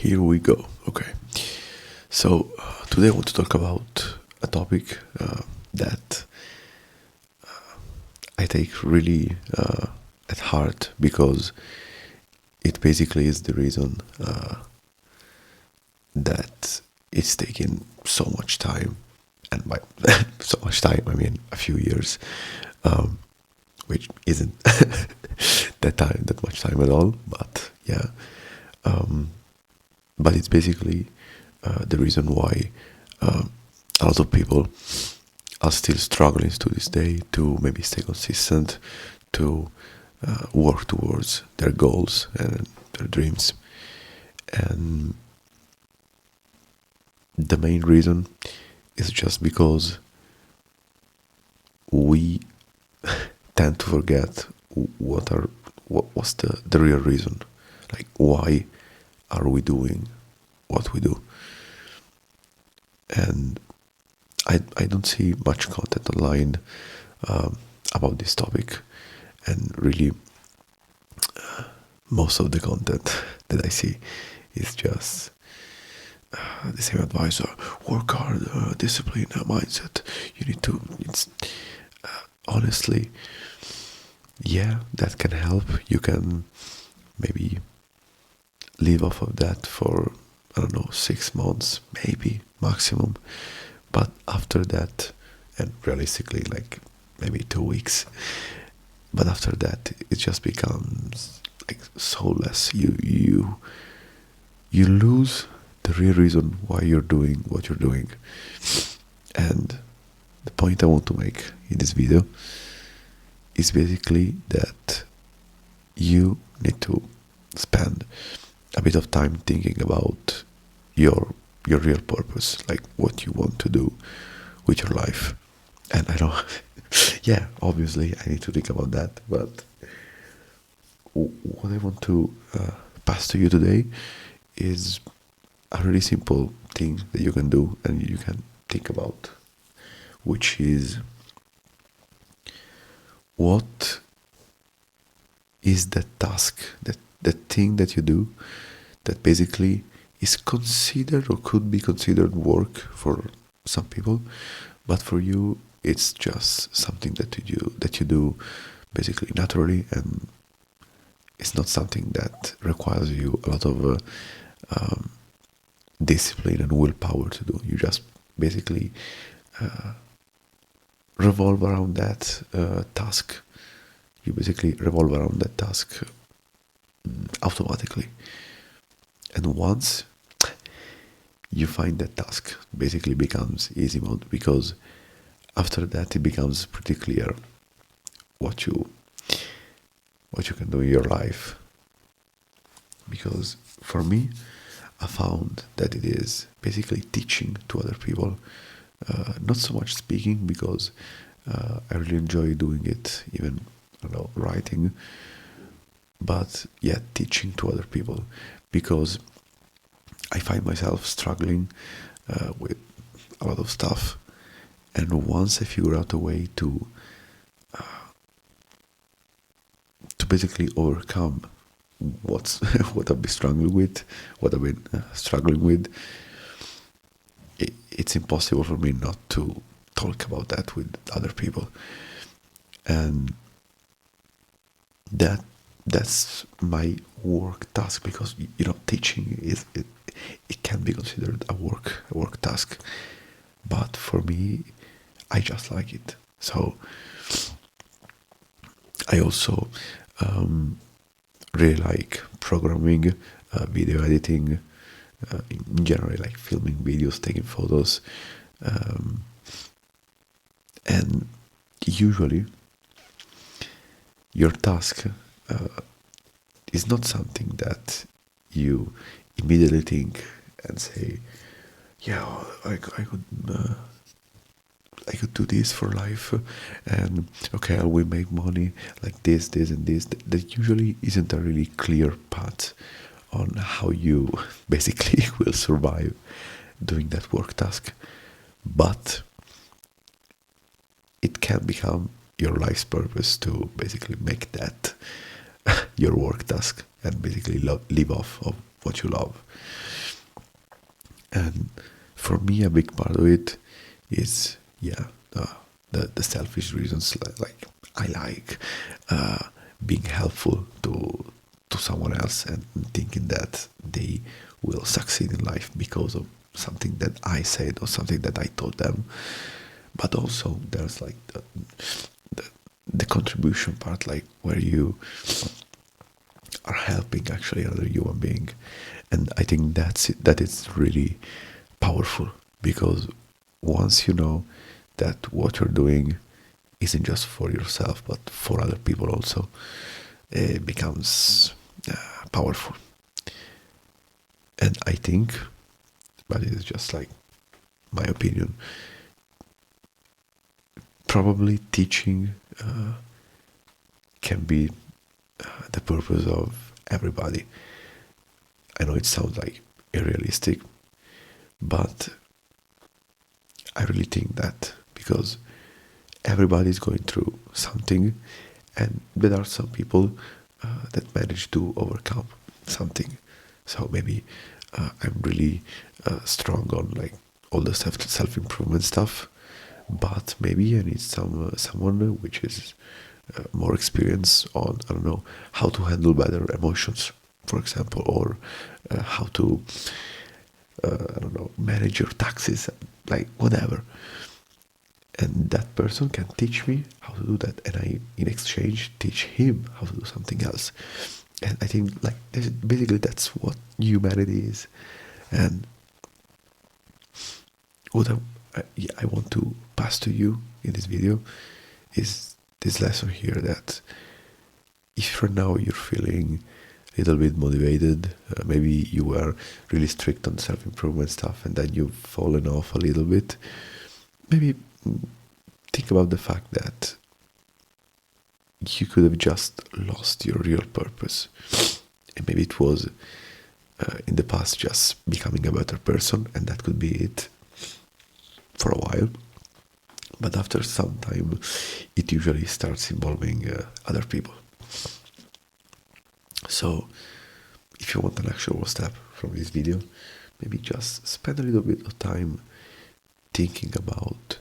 Here we go. Okay. So, today I want to talk about a topic that I take really at heart because it basically is the reason that it's taken so much time. And by so much time, I mean a few years, which isn't that much time at all. But yeah, but it's basically the reason why a lot of people are still struggling to this day to maybe stay consistent, to work towards their goals and their dreams. And the main reason is just because we tend to forget what was the real reason, like why are we doing what we do. And I don't see much content online about this topic, and really most of the content that I see is just the same advice: work hard, discipline, mindset. You need to. It's honestly, yeah, that can help. You can maybe live off of that for, I don't know, 6 months, maybe maximum. But after that, and realistically, like maybe 2 weeks, but after that, it just becomes like soulless. You lose the real reason why you're doing what you're doing. And the point I want to make in this video is basically that you need to spend a bit of time thinking about your real purpose, like what you want to do with your life. And I know, yeah, obviously I need to think about that, but what I want to pass to you today is a really simple thing that you can do and you can think about, which is, what is the task, the thing that you do that basically is considered or could be considered work for some people, but for you it's just something that you do basically naturally, and it's not something that requires you a lot of discipline and willpower to do. You just basically revolve around that task. You basically revolve around that task automatically. And once you find that task, basically becomes easy mode, because after that it becomes pretty clear what you can do in your life. Because for me, I found that it is basically teaching to other people, not so much speaking, because I really enjoy doing it, even, I don't know, writing, but yeah, teaching to other people, because I find myself struggling with a lot of stuff, and once I figure out a way to basically overcome what I've been struggling with, it's impossible for me not to talk about that with other people. And that's my work task, because teaching it can be considered a work task, but for me, I just like it. So I also really like programming, video editing, in general, like filming videos, taking photos, and usually your task is not something that you immediately think and say, yeah, I could do this for life, and okay, I will make money like this, and this. That usually isn't a really clear path on how you basically will survive doing that work task. But it can become your life's purpose to basically make that your work task, and basically live off of what you love. And for me, a big part of it is, yeah, the selfish reasons, like I like being helpful to someone else and thinking that they will succeed in life because of something that I said or something that I told them. But also there's like the, the contribution part, like where you are helping actually another human being. And I think that is really powerful, because once you know that what you're doing isn't just for yourself but for other people also, it becomes powerful. And I think, but it is just like my opinion, probably teaching can be the purpose of everybody. I know it sounds like unrealistic, but I really think that, because everybody is going through something, and there are some people that manage to overcome something. So maybe I'm really strong on like all the self improvement stuff, but maybe I need someone which is more experienced on, I don't know, how to handle better emotions, for example, or how to I don't know, manage your taxes, like whatever. And that person can teach me how to do that, and I, in exchange, teach him how to do something else. And I think like basically that's what humanity is. And what I want to pass to you in this video is this lesson here, that if for now you're feeling a little bit motivated, maybe you were really strict on self-improvement stuff and then you've fallen off a little bit, maybe think about the fact that you could have just lost your real purpose. And maybe it was in the past just becoming a better person, and that could be it for a while. But after some time, it usually starts involving other people. So, if you want an actual step from this video, maybe just spend a little bit of time thinking about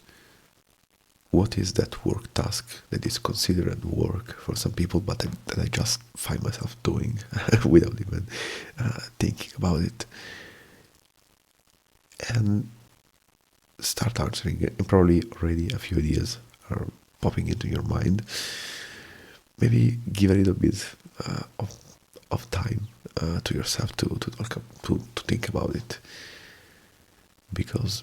what is that work task that is considered work for some people, but that I just find myself doing without even thinking about it. And start answering it, and probably already a few ideas are popping into your mind. Maybe give a little bit of time to yourself to think about it, because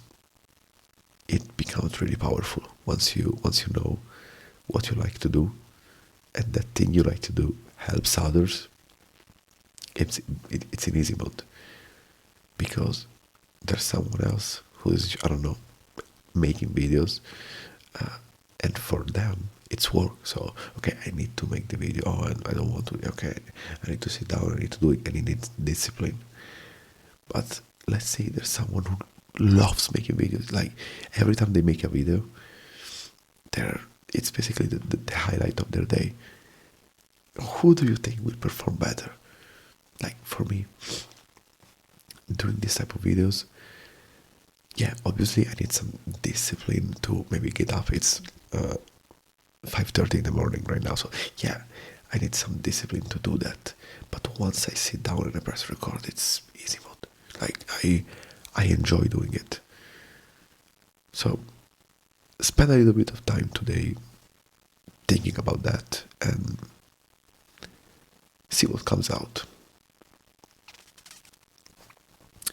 it becomes really powerful once you know what you like to do, and that thing you like to do helps others. It's an easy mode, because there's someone else who's, I don't know, making videos, and for them it's work. So okay, I need to make the video. Oh, and I don't want to. Okay, I need to sit down. I need to do it, and it needs discipline. But let's say there's someone who loves making videos. Like every time they make a video, it's basically the highlight of their day. Who do you think will perform better? Like for me, doing this type of videos, yeah, obviously I need some discipline to maybe get up. It's 5:30 in the morning right now, so yeah, I need some discipline to do that. But once I sit down and I press record, it's easy mode. Like I enjoy doing it. So spend a little bit of time today thinking about that and see what comes out.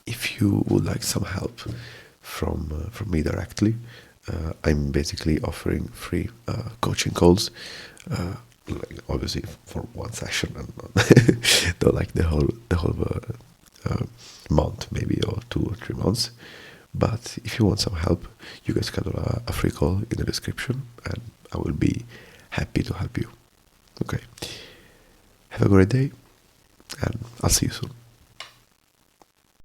If you would like some help from me directly, I'm basically offering free coaching calls, like obviously for one session, and not like the whole month, maybe, or 2 or 3 months. But if you want some help, you can schedule a free call in the description, and I will be happy to help you. Okay. Have a great day, and I'll see you soon.